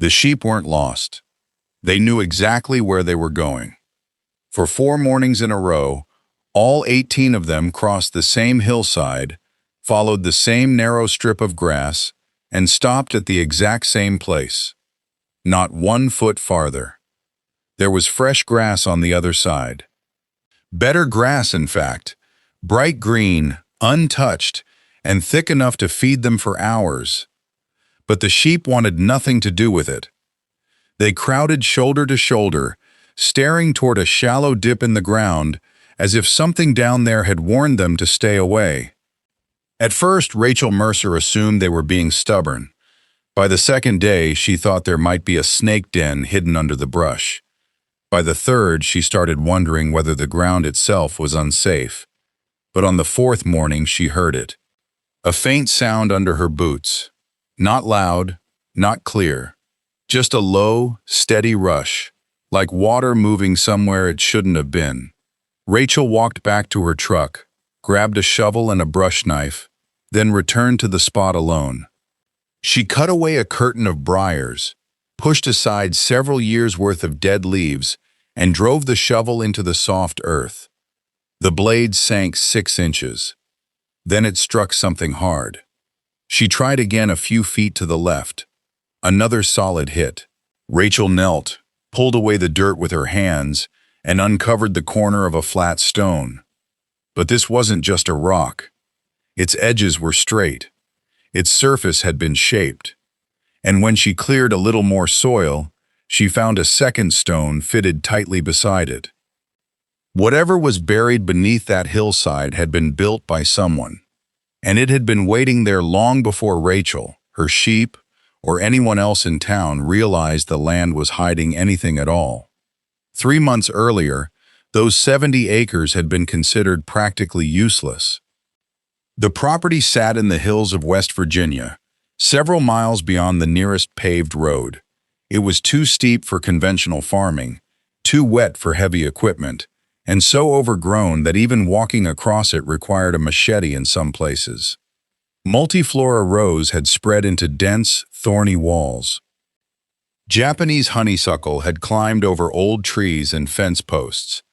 The sheep weren't lost. They knew exactly where they were going. For 4 mornings in a row, all 18 of them crossed the same hillside, followed the same narrow strip of grass, and stopped at the exact same place. Not 1 foot farther. There was fresh grass on the other side. Better grass, in fact, bright green, untouched, and thick enough to feed them for hours. But the sheep wanted nothing to do with it. They crowded shoulder to shoulder, staring toward a shallow dip in the ground, as if something down there had warned them to stay away. At first, Rachel Mercer assumed they were being stubborn. By the second day, she thought there might be a snake den hidden under the brush. By the third, she started wondering whether the ground itself was unsafe. But on the 4th morning, she heard it. A faint sound under her boots. Not loud, not clear. Just a low, steady rush, like water moving somewhere it shouldn't have been. Rachel walked back to her truck, grabbed a shovel and a brush knife, then returned to the spot alone. She cut away a curtain of briars, pushed aside several years' worth of dead leaves, and drove the shovel into the soft earth. The blade sank 6 inches. Then it struck something hard. She tried again a few feet to the left. Another solid hit. Rachel knelt, pulled away the dirt with her hands, and uncovered the corner of a flat stone. But this wasn't just a rock. Its edges were straight. Its surface had been shaped. And when she cleared a little more soil, she found a second stone fitted tightly beside it. Whatever was buried beneath that hillside had been built by someone, and it had been waiting there long before Rachel, her sheep, or anyone else in town realized the land was hiding anything at all. 3 months earlier, those 70 acres had been considered practically useless. The property sat in the hills of West Virginia, several miles beyond the nearest paved road. It was too steep for conventional farming, too wet for heavy equipment, and so overgrown that even walking across it required a machete in some places. Multiflora rows had spread into dense, thorny walls. Japanese honeysuckle had climbed over old trees and fence posts.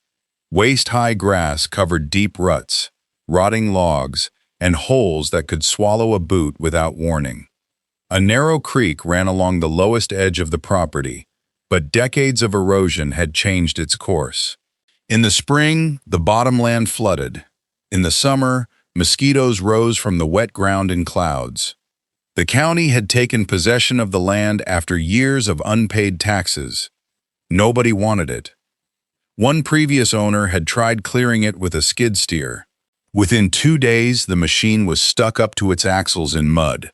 Waist-high grass covered deep ruts, rotting logs, and holes that could swallow a boot without warning. A narrow creek ran along the lowest edge of the property, but decades of erosion had changed its course. In the spring, the bottomland flooded. In the summer, mosquitoes rose from the wet ground in clouds. The county had taken possession of the land after years of unpaid taxes. Nobody wanted it. One previous owner had tried clearing it with a skid steer. Within 2 days, the machine was stuck up to its axles in mud.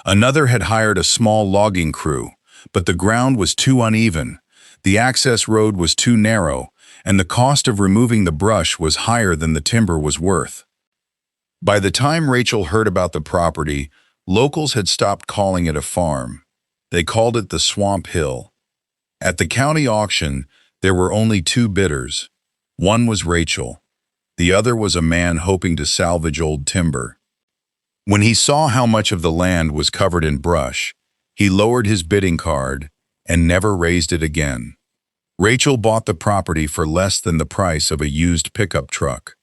Another had hired a small logging crew, but the ground was too uneven, the access road was too narrow, and the cost of removing the brush was higher than the timber was worth. By the time Rachel heard about the property, locals had stopped calling it a farm. They called it the Swamp Hill. At the county auction, there were only 2 bidders. One was Rachel. The other was a man hoping to salvage old timber. When he saw how much of the land was covered in brush, he lowered his bidding card and never raised it again. Rachel bought the property for less than the price of a used pickup truck.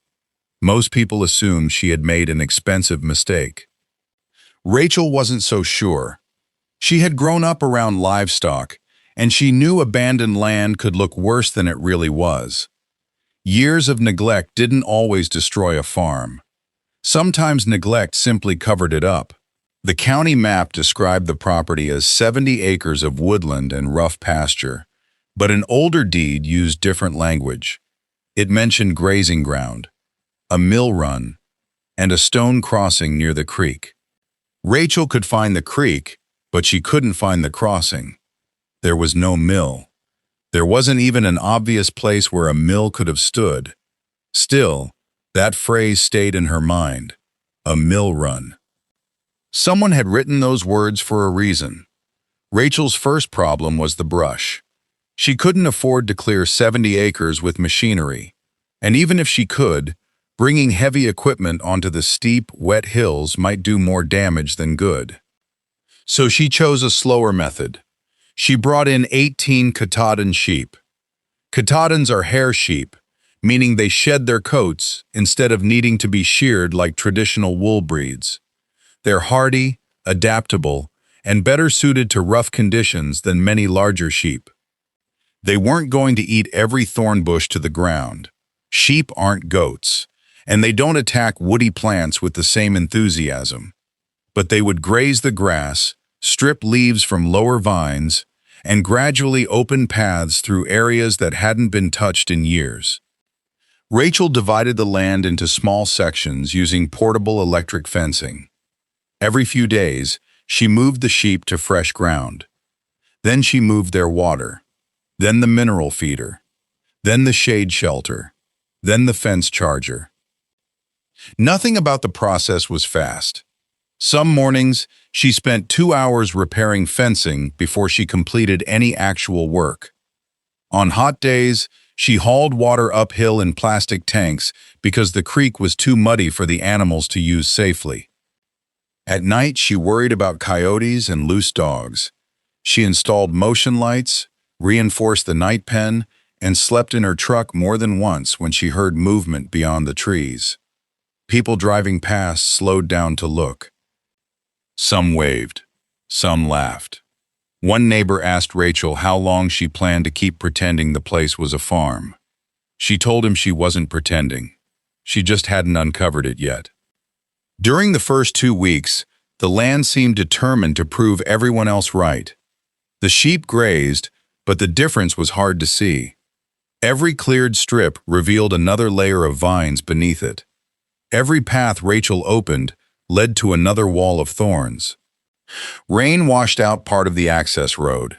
Most people assumed she had made an expensive mistake. Rachel wasn't so sure. She had grown up around livestock, and she knew abandoned land could look worse than it really was. Years of neglect didn't always destroy a farm. Sometimes neglect simply covered it up. The county map described the property as 70 acres of woodland and rough pasture, but an older deed used different language. It mentioned grazing ground, a mill run, and a stone crossing near the creek. Rachel could find the creek, but she couldn't find the crossing. There was no mill. There wasn't even an obvious place where a mill could have stood. Still, that phrase stayed in her mind, a mill run. Someone had written those words for a reason. Rachel's first problem was the brush. She couldn't afford to clear 70 acres with machinery, and even if she could, bringing heavy equipment onto the steep, wet hills might do more damage than good. So she chose a slower method. She brought in 18 Katahdin sheep. Katahdins are hair sheep, meaning they shed their coats instead of needing to be sheared like traditional wool breeds. They're hardy, adaptable, and better suited to rough conditions than many larger sheep. They weren't going to eat every thorn bush to the ground. Sheep aren't goats, and they don't attack woody plants with the same enthusiasm. But they would graze the grass, strip leaves from lower vines, and gradually open paths through areas that hadn't been touched in years. Rachel divided the land into small sections using portable electric fencing. Every few days, she moved the sheep to fresh ground. Then she moved their water, then the mineral feeder, then the shade shelter, then the fence charger. Nothing about the process was fast. Some mornings, she spent 2 hours repairing fencing before she completed any actual work. On hot days, she hauled water uphill in plastic tanks because the creek was too muddy for the animals to use safely. At night, she worried about coyotes and loose dogs. She installed motion lights, reinforced the night pen, and slept in her truck more than once when she heard movement beyond the trees. People driving past slowed down to look. Some waved. Some laughed. One neighbor asked Rachel how long she planned to keep pretending the place was a farm. She told him she wasn't pretending. She just hadn't uncovered it yet. During the first 2 weeks, the land seemed determined to prove everyone else right. The sheep grazed, but the difference was hard to see. Every cleared strip revealed another layer of vines beneath it. Every path Rachel opened led to another wall of thorns. Rain washed out part of the access road.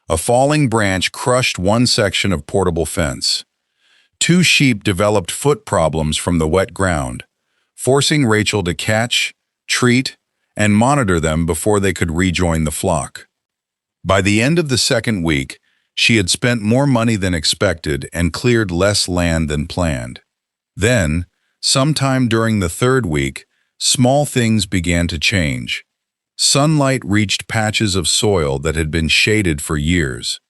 A falling branch crushed one section of portable fence. 2 sheep developed foot problems from the wet ground, forcing Rachel to catch, treat, and monitor them before they could rejoin the flock. By the end of the second week, she had spent more money than expected and cleared less land than planned. Then, sometime during the third week, small things began to change. Sunlight reached patches of soil that had been shaded for years.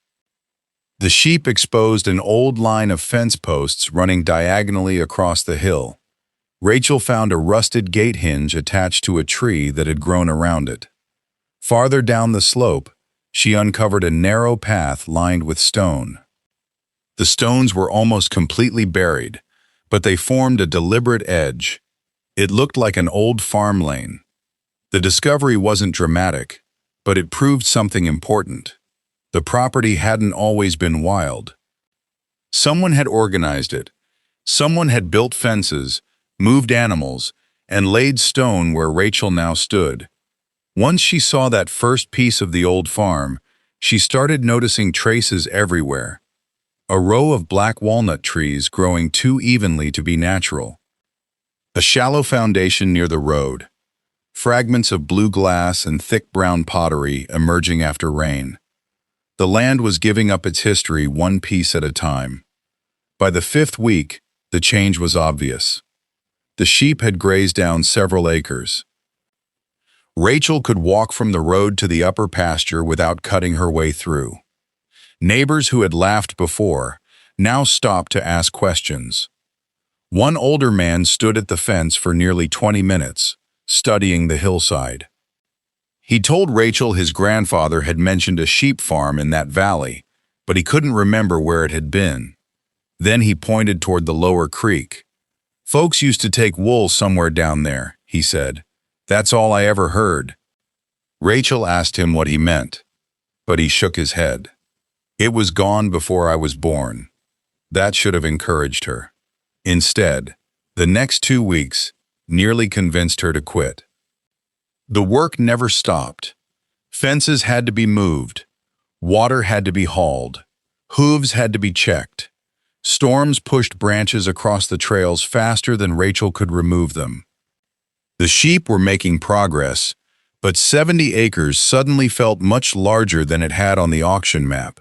The sheep exposed an old line of fence posts running diagonally across the hill. Rachel found a rusted gate hinge attached to a tree that had grown around it. Farther down the slope, she uncovered a narrow path lined with stone. The stones were almost completely buried, but they formed a deliberate edge. It looked like an old farm lane. The discovery wasn't dramatic, but it proved something important. The property hadn't always been wild. Someone had organized it. Someone had built fences, moved animals, and laid stone where Rachel now stood. Once she saw that first piece of the old farm, she started noticing traces everywhere. A row of black walnut trees growing too evenly to be natural. A shallow foundation near the road. Fragments of blue glass and thick brown pottery emerging after rain. The land was giving up its history one piece at a time. By the 5th week, the change was obvious. The sheep had grazed down several acres. Rachel could walk from the road to the upper pasture without cutting her way through. Neighbors who had laughed before now stopped to ask questions. One older man stood at the fence for nearly 20 minutes, studying the hillside. He told Rachel his grandfather had mentioned a sheep farm in that valley, but he couldn't remember where it had been. Then he pointed toward the lower creek. "Folks used to take wool somewhere down there," he said. "That's all I ever heard." Rachel asked him what he meant, but he shook his head. "It was gone before I was born." That should have encouraged her. Instead, the next 2 weeks nearly convinced her to quit. The work never stopped. Fences had to be moved. Water had to be hauled. Hooves had to be checked. Storms pushed branches across the trails faster than Rachel could remove them. The sheep were making progress, but 70 acres suddenly felt much larger than it had on the auction map.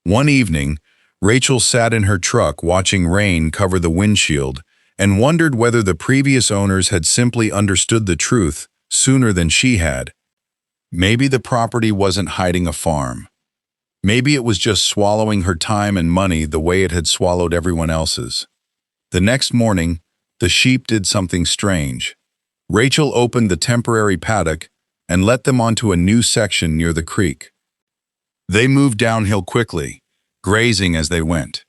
One evening, Rachel sat in her truck watching rain cover the windshield and wondered whether the previous owners had simply understood the truth sooner than she had. Maybe the property wasn't hiding a farm. Maybe it was just swallowing her time and money the way it had swallowed everyone else's. The next morning, the sheep did something strange. Rachel opened the temporary paddock and let them onto a new section near the creek. They moved downhill quickly, grazing as they went.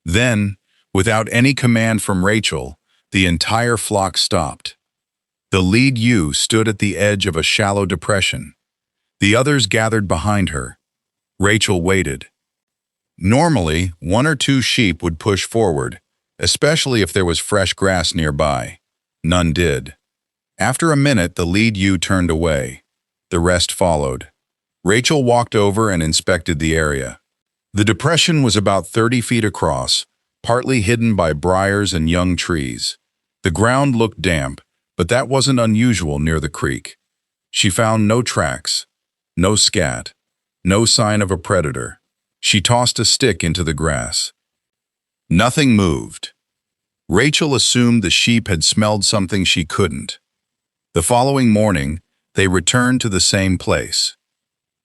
Then, without any command from Rachel, the entire flock stopped. The lead ewe stood at the edge of a shallow depression. The others gathered behind her. Rachel waited. Normally, one or two sheep would push forward, especially if there was fresh grass nearby. None did. After a minute, the lead ewe turned away. The rest followed. Rachel walked over and inspected the area. The depression was about 30 feet across, partly hidden by briars and young trees. The ground looked damp, but that wasn't unusual near the creek. She found no tracks, no scat, no sign of a predator. She tossed a stick into the grass. Nothing moved. Rachel assumed the sheep had smelled something she couldn't. The following morning, they returned to the same place.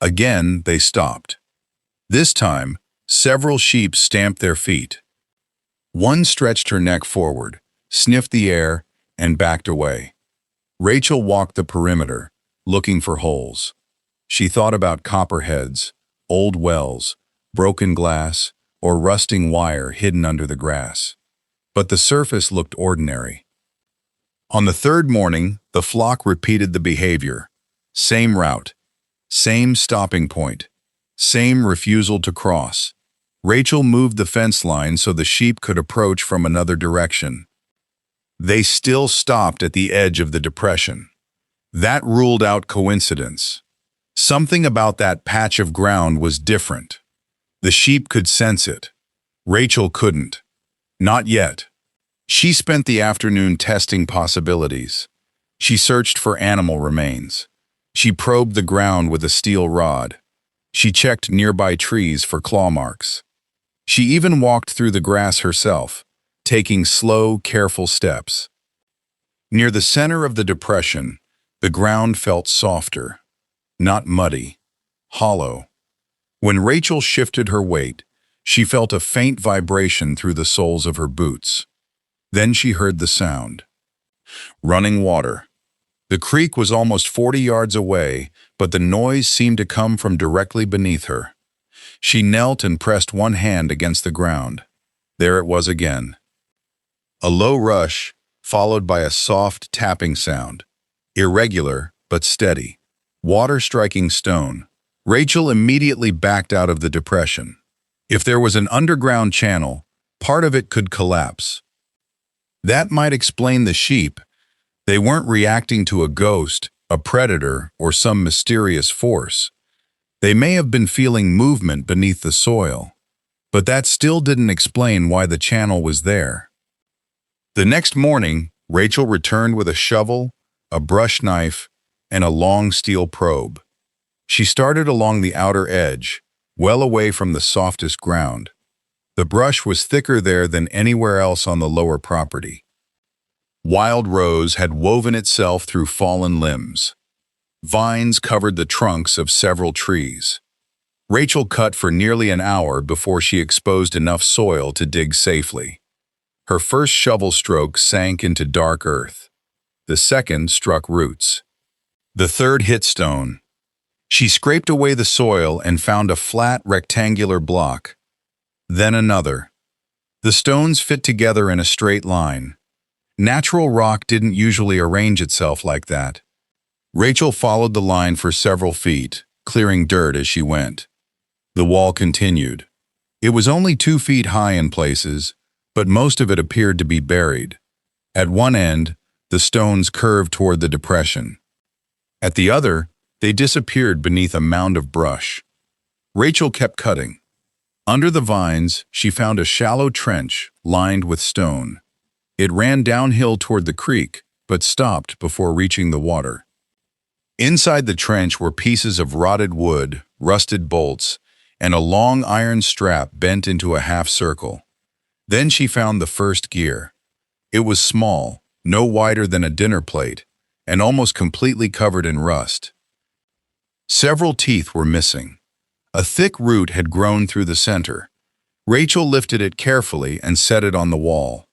Again, they stopped. This time, several sheep stamped their feet. One stretched her neck forward, sniffed the air, and backed away. Rachel walked the perimeter, looking for holes. She thought about copperheads, old wells, broken glass, or rusting wire hidden under the grass. But the surface looked ordinary. On the third morning, the flock repeated the behavior. Same route, same stopping point, same refusal to cross. Rachel moved the fence line so the sheep could approach from another direction. They still stopped at the edge of the depression. That ruled out coincidence. Something about that patch of ground was different. The sheep could sense it. Rachel couldn't. Not yet. She spent the afternoon testing possibilities. She searched for animal remains. She probed the ground with a steel rod. She checked nearby trees for claw marks. She even walked through the grass herself, taking slow, careful steps. Near the center of the depression, the ground felt softer, not muddy, hollow. When Rachel shifted her weight, she felt a faint vibration through the soles of her boots. Then she heard the sound. Running water. The creek was almost 40 yards away, but the noise seemed to come from directly beneath her. She knelt and pressed one hand against the ground. There it was again. A low rush, followed by a soft tapping sound. Irregular, but steady. Water striking stone. Rachel immediately backed out of the depression. If there was an underground channel, part of it could collapse. That might explain the sheep. They weren't reacting to a ghost, a predator, or some mysterious force. They may have been feeling movement beneath the soil, but that still didn't explain why the channel was there. The next morning, Rachel returned with a shovel, a brush knife, and a long steel probe. She started along the outer edge, well away from the softest ground. The brush was thicker there than anywhere else on the lower property. Wild rose had woven itself through fallen limbs. Vines covered the trunks of several trees. Rachel cut for nearly an hour before she exposed enough soil to dig safely. Her first shovel stroke sank into dark earth. The second struck roots. The third hit stone. She scraped away the soil and found a flat, rectangular block. Then another. The stones fit together in a straight line. Natural rock didn't usually arrange itself like that. Rachel followed the line for several feet, clearing dirt as she went. The wall continued. It was only 2 feet high in places, but most of it appeared to be buried. At one end, the stones curved toward the depression. At the other, they disappeared beneath a mound of brush. Rachel kept cutting. Under the vines, she found a shallow trench lined with stone. It ran downhill toward the creek, but stopped before reaching the water. Inside the trench were pieces of rotted wood, rusted bolts, and a long iron strap bent into a half circle. Then she found the first gear. It was small, no wider than a dinner plate, and almost completely covered in rust. Several teeth were missing. A thick root had grown through the center. Rachel lifted it carefully and set it on the wall.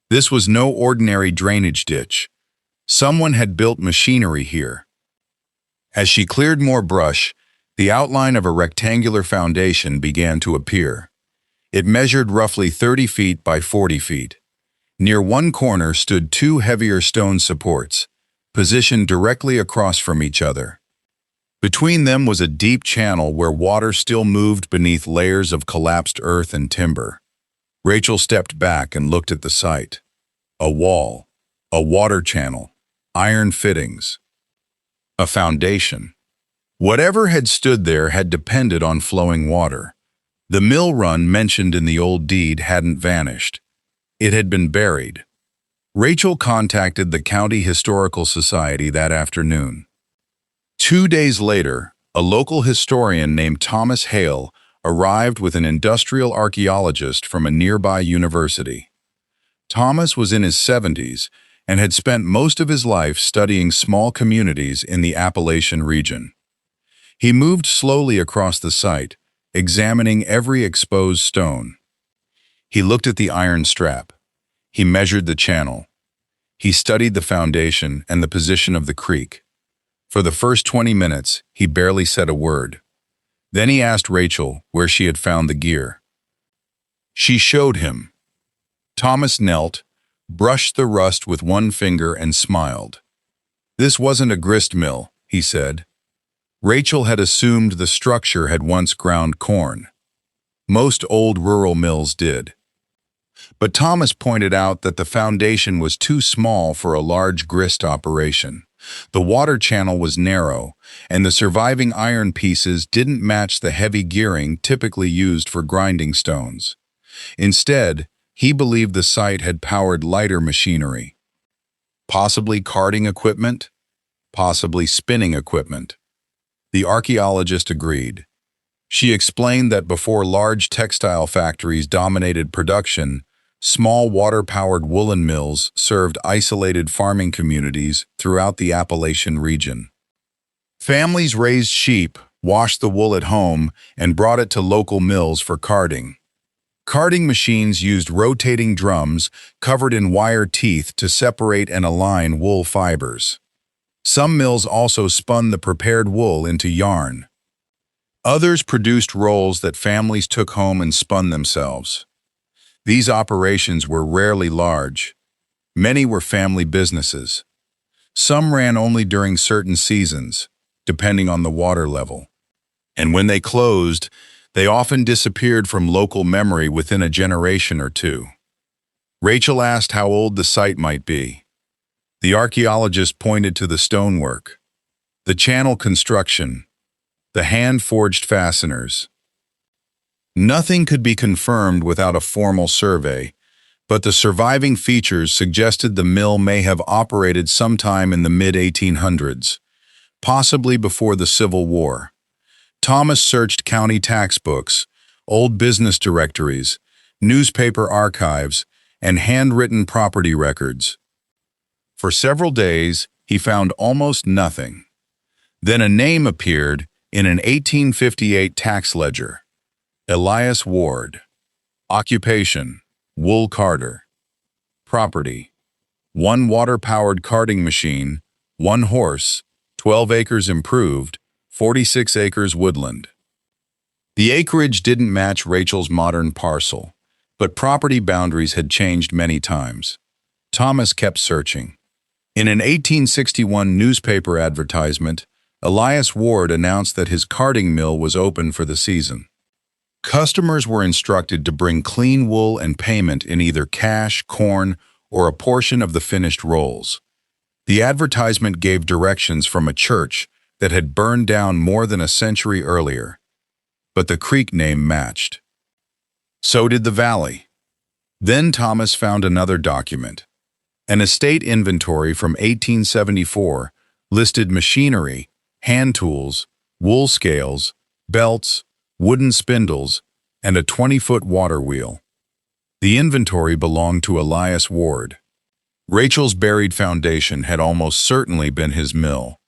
This was no ordinary drainage ditch. Someone had built machinery here. As she cleared more brush, the outline of a rectangular foundation began to appear. It measured roughly 30 feet by 40 feet. Near one corner stood two heavier stone supports, positioned directly across from each other. Between them was a deep channel where water still moved beneath layers of collapsed earth and timber. Rachel stepped back and looked at the site. A wall, a water channel, iron fittings, a foundation. Whatever had stood there had depended on flowing water. The mill run mentioned in the old deed hadn't vanished. It had been buried. Rachel contacted the County Historical Society that afternoon. 2 days later, a local historian named Thomas Hale arrived with an industrial archaeologist from a nearby university. Thomas was in his 70s and had spent most of his life studying small communities in the Appalachian region. He moved slowly across the site, examining every exposed stone. He looked at the iron strap. He measured the channel. He studied the foundation and the position of the creek. For the first 20 minutes, he barely said a word. Then he asked Rachel where she had found the gear. She showed him. Thomas knelt, brushed the rust with one finger and smiled. This wasn't a grist mill, he said. Rachel had assumed the structure had once ground corn. Most old rural mills did. But Thomas pointed out that the foundation was too small for a large grist operation. The water channel was narrow, and the surviving iron pieces didn't match the heavy gearing typically used for grinding stones. Instead, he believed the site had powered lighter machinery. Possibly carting equipment, possibly spinning equipment. The archaeologist agreed. She explained that before large textile factories dominated production, small water-powered woolen mills served isolated farming communities throughout the Appalachian region. Families raised sheep, washed the wool at home, and brought it to local mills for carding. Carding machines used rotating drums covered in wire teeth to separate and align wool fibers. Some mills also spun the prepared wool into yarn. Others produced rolls that families took home and spun themselves. These operations were rarely large. Many were family businesses. Some ran only during certain seasons, depending on the water level. And when they closed, they often disappeared from local memory within a generation or two. Rachel asked how old the site might be. The archaeologist pointed to the stonework, the channel construction, the hand-forged fasteners. Nothing could be confirmed without a formal survey, but the surviving features suggested the mill may have operated sometime in the mid-1800s, possibly before the Civil War. Thomas searched county tax books, old business directories, newspaper archives, and handwritten property records. For several days, he found almost nothing. Then a name appeared in an 1858 tax ledger. Elias Ward. Occupation: wool carder. Property: 1 water-powered carding machine, 1 horse, 12 acres improved, 46 acres woodland. The acreage didn't match Rachel's modern parcel, but property boundaries had changed many times. Thomas kept searching. In an 1861 newspaper advertisement, Elias Ward announced that his carding mill was open for the season. Customers were instructed to bring clean wool and payment in either cash, corn, or a portion of the finished rolls. The advertisement gave directions from a church that had burned down more than a century earlier, but the creek name matched. So did the valley. Then Thomas found another document. An estate inventory from 1874 listed machinery, hand tools, wool scales, belts, wooden spindles, and a 20-foot water wheel. The inventory belonged to Elias Ward. Rachel's buried foundation had almost certainly been his mill,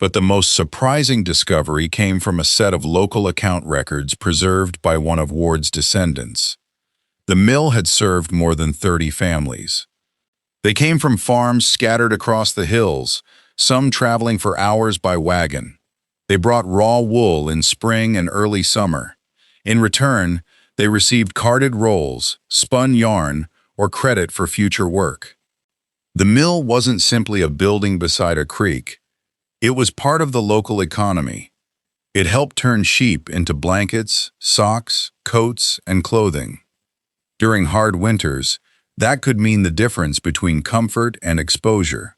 But the most surprising discovery came from a set of local account records preserved by one of Ward's descendants. The mill had served more than 30 families. They came from farms scattered across the hills, some traveling for hours by wagon. They brought raw wool in spring and early summer. In return, they received carded rolls, spun yarn, or credit for future work. The mill wasn't simply a building beside a creek. It was part of the local economy. It helped turn sheep into blankets, socks, coats, and clothing. During hard winters, that could mean the difference between comfort and exposure.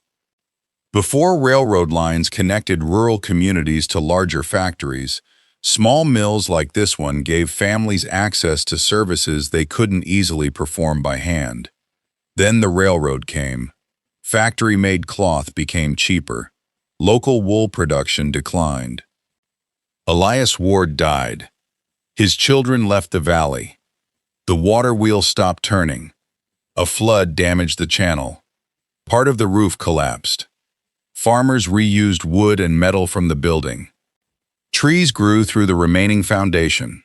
Before railroad lines connected rural communities to larger factories, small mills like this one gave families access to services they couldn't easily perform by hand. Then the railroad came. Factory-made cloth became cheaper. Local wool production declined. Elias Ward died. His children left the valley. The water wheel stopped turning. A flood damaged the channel. Part of the roof collapsed. Farmers reused wood and metal from the building. Trees grew through the remaining foundation.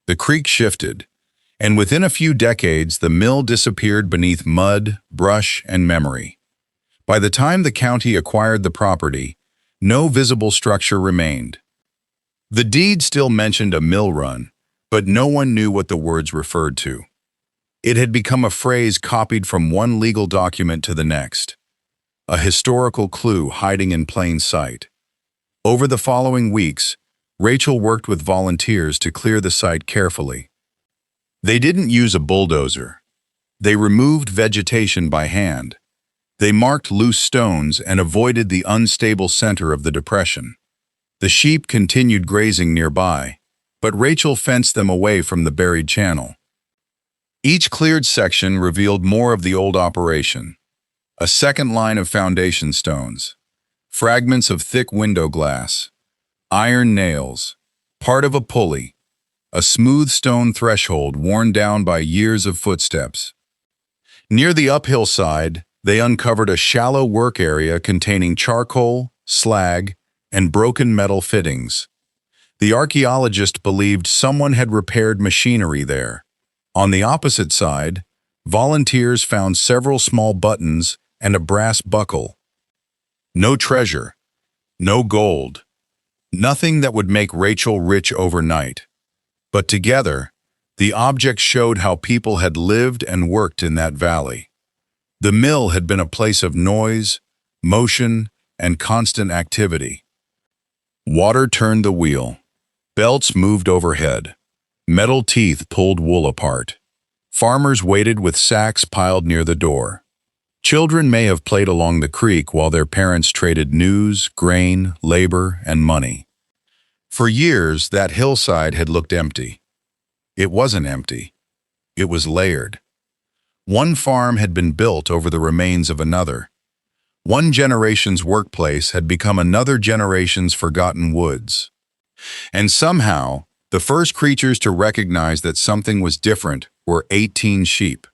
The creek shifted, and within a few decades the mill disappeared beneath mud, brush, and memory. By the time the county acquired the property, no visible structure remained. The deed still mentioned a mill run, but no one knew what the words referred to. It had become a phrase copied from one legal document to the next, a historical clue hiding in plain sight. Over the following weeks, Rachel worked with volunteers to clear the site carefully. They didn't use a bulldozer. They removed vegetation by hand. They marked loose stones and avoided the unstable center of the depression. The sheep continued grazing nearby, but Rachel fenced them away from the buried channel. Each cleared section revealed more of the old operation. A second line of foundation stones, fragments of thick window glass, iron nails, part of a pulley, a smooth stone threshold worn down by years of footsteps. Near the uphill side, they uncovered a shallow work area containing charcoal, slag, and broken metal fittings. The archaeologist believed someone had repaired machinery there. On the opposite side, volunteers found several small buttons and a brass buckle. No treasure, no gold, nothing that would make Rachel rich overnight. But together, the objects showed how people had lived and worked in that valley. The mill had been a place of noise, motion, and constant activity. Water turned the wheel. Belts moved overhead. Metal teeth pulled wool apart. Farmers waited with sacks piled near the door. Children may have played along the creek while their parents traded news, grain, labor, and money. For years, that hillside had looked empty. It wasn't empty. It was layered. One farm had been built over the remains of another. One generation's workplace had become another generation's forgotten woods. And somehow, the first creatures to recognize that something was different were 18 sheep.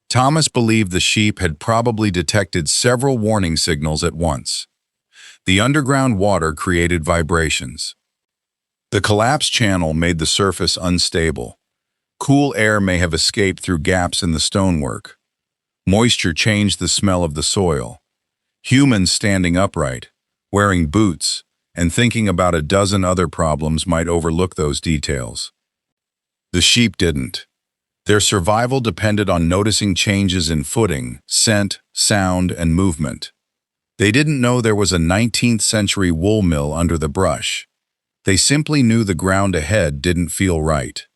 Thomas believed the sheep had probably detected several warning signals at once. The underground water created vibrations. The collapsed channel made the surface unstable. Cool air may have escaped through gaps in the stonework. Moisture changed the smell of the soil. Humans standing upright, wearing boots, and thinking about a dozen other problems might overlook those details. The sheep didn't. Their survival depended on noticing changes in footing, scent, sound, and movement. They didn't know there was a 19th-century wool mill under the brush. They simply knew the ground ahead didn't feel right.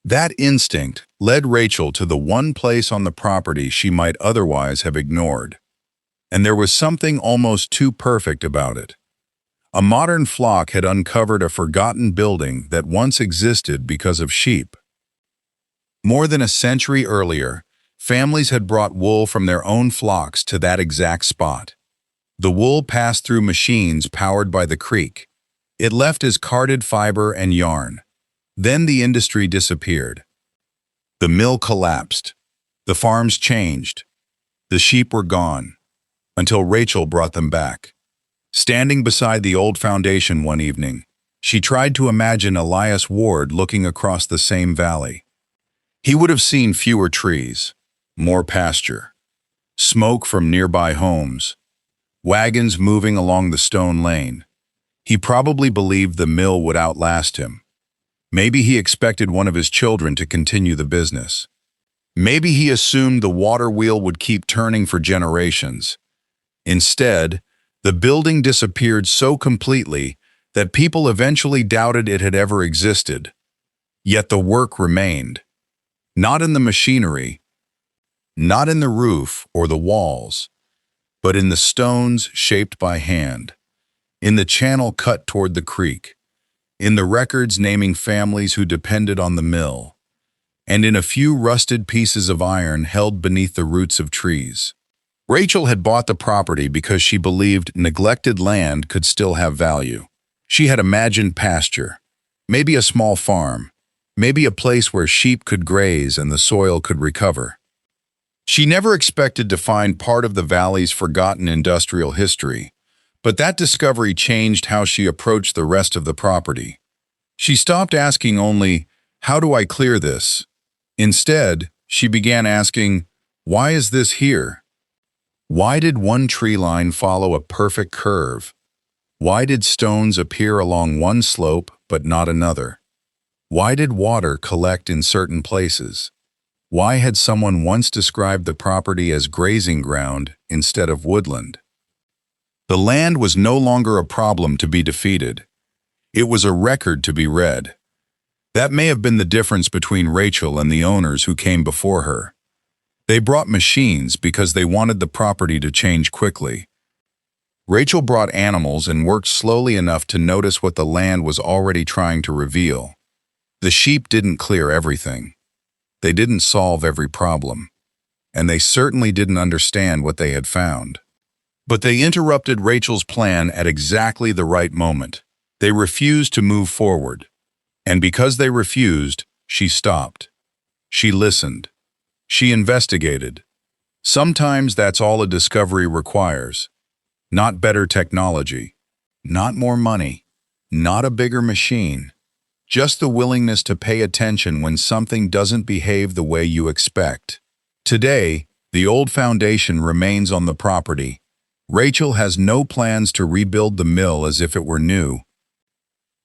That instinct led Rachel to the one place on the property she might otherwise have ignored. And there was something almost too perfect about it. A modern flock had uncovered a forgotten building that once existed because of sheep. More than a century earlier, families had brought wool from their own flocks to that exact spot. The wool passed through machines powered by the creek. It left as carded fiber and yarn. Then the industry disappeared. The mill collapsed. The farms changed. The sheep were gone, until Rachel brought them back. Standing beside the old foundation one evening, she tried to imagine Elias Ward looking across the same valley. He would have seen fewer trees, more pasture, smoke from nearby homes, wagons moving along the stone lane. He probably believed the mill would outlast him. Maybe he expected one of his children to continue the business. Maybe he assumed the water wheel would keep turning for generations. Instead, the building disappeared so completely that people eventually doubted it had ever existed. Yet the work remained. Not in the machinery, not in the roof or the walls, but in the stones shaped by hand, in the channel cut toward the creek, in the records naming families who depended on the mill, and in a few rusted pieces of iron held beneath the roots of trees. Rachel had bought the property because she believed neglected land could still have value. She had imagined pasture, maybe a small farm, maybe a place where sheep could graze and the soil could recover. She never expected to find part of the valley's forgotten industrial history, but that discovery changed how she approached the rest of the property. She stopped asking only, "How do I clear this?" Instead, she began asking, "Why is this here? Why did one tree line follow a perfect curve? Why did stones appear along one slope but not another? Why did water collect in certain places? Why had someone once described the property as grazing ground instead of woodland?" The land was no longer a problem to be defeated. It was a record to be read. That may have been the difference between Rachel and the owners who came before her. They brought machines because they wanted the property to change quickly. Rachel brought animals and worked slowly enough to notice what the land was already trying to reveal. The sheep didn't clear everything. They didn't solve every problem. And they certainly didn't understand what they had found. But they interrupted Rachel's plan at exactly the right moment. They refused to move forward. And because they refused, she stopped. She listened. She investigated. Sometimes that's all a discovery requires. Not better technology, not more money, not a bigger machine. Just the willingness to pay attention when something doesn't behave the way you expect. Today, the old foundation remains on the property. Rachel has no plans to rebuild the mill as if it were new.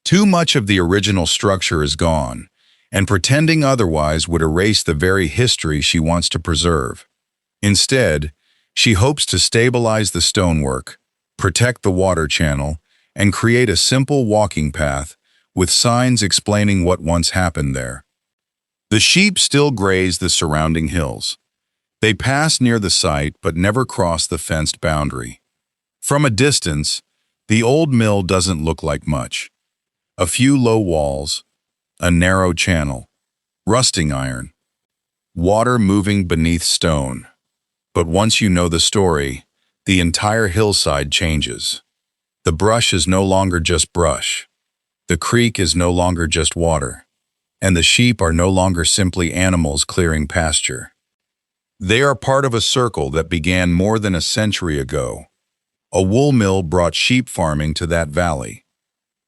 Too much of the original structure is gone, and pretending otherwise would erase the very history she wants to preserve. Instead, she hopes to stabilize the stonework, protect the water channel, and create a simple walking path with signs explaining what once happened there. The sheep still graze the surrounding hills. They pass near the site but never cross the fenced boundary. From a distance, the old mill doesn't look like much. A few low walls, a narrow channel, rusting iron, water moving beneath stone. But once you know the story, the entire hillside changes. The brush is no longer just brush. The creek is no longer just water. And the sheep are no longer simply animals clearing pasture. They are part of a circle that began more than a century ago. A wool mill brought sheep farming to that valley.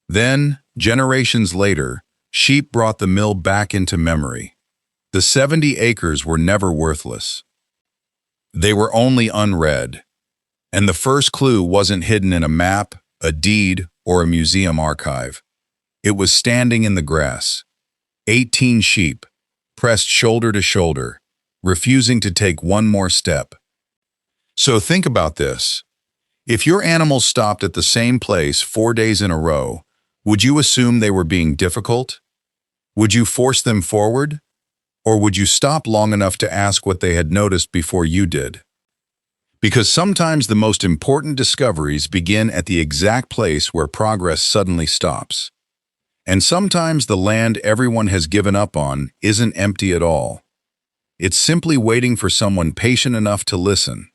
Then, generations later, sheep brought the mill back into memory. The 70 acres were never worthless. They were only unread. And the first clue wasn't hidden in a map, a deed, or a museum archive. It was standing in the grass. 18 sheep, pressed shoulder to shoulder, refusing to take one more step. So think about this. If your animals stopped at the same place 4 days in a row, would you assume they were being difficult? Would you force them forward? Or would you stop long enough to ask what they had noticed before you did? Because sometimes the most important discoveries begin at the exact place where progress suddenly stops. And sometimes the land everyone has given up on isn't empty at all. It's simply waiting for someone patient enough to listen.